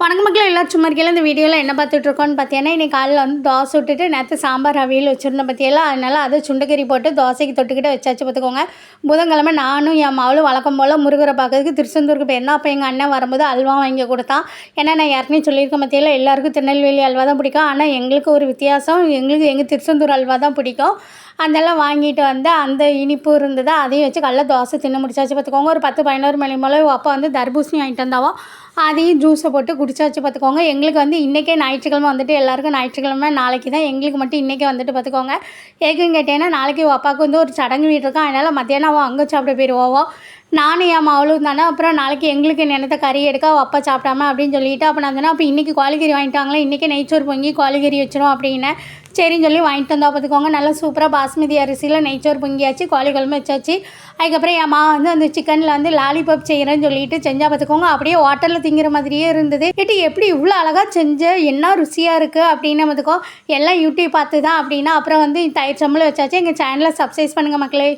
வணக்கம் மக்களே, எல்லாரும் சும்மா இருக்கையில இந்த வீடியோவில் என்ன பார்த்துட்ருக்கோன்னு பார்த்தீங்கன்னா, இன்றைக்கி காலையில் வந்து தோசை விட்டுட்டு நேற்று சாம்பார் அவியல் வச்சுருந்தேன் பார்த்தியெல்லாம். அதனால் அதை சுண்டைக்கறி போட்டு தோசைக்கு தொட்டுக்கிட்டு வச்சாச்சு பார்த்துக்கோங்க. புதன்கிழமை நானும் என் மகளும் வழக்கம் போல் முருகரை பார்க்கறதுக்கு திருச்செந்தூருக்கு போயிருந்தோம். அப்போ எங்கள் அண்ணன் வரும்போது அல்வா வாங்கி கொடுத்தான். ஏன்னா நான் ஏற்கனவே சொல்லியிருக்கேன் பார்த்தியெல்லாம், எல்லாருக்கும் திருநெல்வேலி அல்வா தான் பிடிக்கும். ஆனால் எங்களுக்கு ஒரு வித்தியாசம், எங்களுக்கு எங்கள் திருச்செந்தூர் அல்வா தான் பிடிக்கும். அதெல்லாம் வாங்கிட்டு வந்து அந்த இனிப்பு இருந்தது, அதையும் வச்சு காலைல தோசை தின்னு முடிச்சாச்சு பார்த்துக்கோங்க. ஒரு 10-11 மணி போல் அப்போ வந்து தர்பூசணி வாங்கிட்டு வந்தாவோ, அதையும் ஜூஸை போட்டு குடிச்சாச்சு பார்த்துக்கோங்க. எங்களுக்கு வந்து இன்றைக்கே ஞாயிற்றுக்கிழமை வந்துட்டு எல்லாருக்கும் ஞாயிற்றுக்கிழமை நாளைக்கு தான், எங்களுக்கு மட்டும் இன்றைக்கே வந்துட்டு பார்த்துக்கோங்க. ஏக்குன்னு கேட்டேன்னா, நாளைக்கு அப்பாவுக்கு வந்து ஒரு சடங்கு வீடு இருக்கும். அதனால் மத்தியானம் அவன் அங்கே சாப்பிட போயிடுவோம். நானும் என் மகளும் தானே. அப்புறம் நாளைக்கு எங்களுக்கு நினைத்த கறி எடுக்க அப்பா சாப்பிடாம அப்படின்னு சொல்லிவிட்டு, அப்போ நான் தானே அப்போ இன்றைக்கி கோழிக்கறி வாங்கிட்டாங்களே, இன்றைக்கி நெய்ச்சோறு பொங்கி கோழிக்கறி வச்சிரும் அப்படின்னு சரின்னு சொல்லி வாங்கிட்டு வந்தா பார்த்துக்கோங்க. நல்லா சூப்பராக பாஸ்மதி அரிசியில் நெய்ச்சோறு பொங்கியாச்சு, கோழி குழம்பு வச்சாச்சு. அதுக்கப்புறம் என் மாமா வந்து அந்த சிக்கனில் வந்து லாலிபாப் செய்கிறேன்னு சொல்லிட்டு செஞ்சால் பார்த்துக்கோங்க. அப்படியே ஹோட்டலில் திங்கிற மாதிரியே இருந்தது. கேட்டு எப்படி இவ்வளோ அழகாக செஞ்ச, என்ன ருசியாக இருக்குது அப்படின்னு பார்த்துக்கோ. எல்லாம் யூடியூப் பார்த்து தான் அப்படின்னா. அப்புறம் வந்து தயிர் சம்பளம் வச்சாச்சு. எங்கள் சேனலை சப்ஸ்கிரைப் பண்ணுங்கள் மக்களே.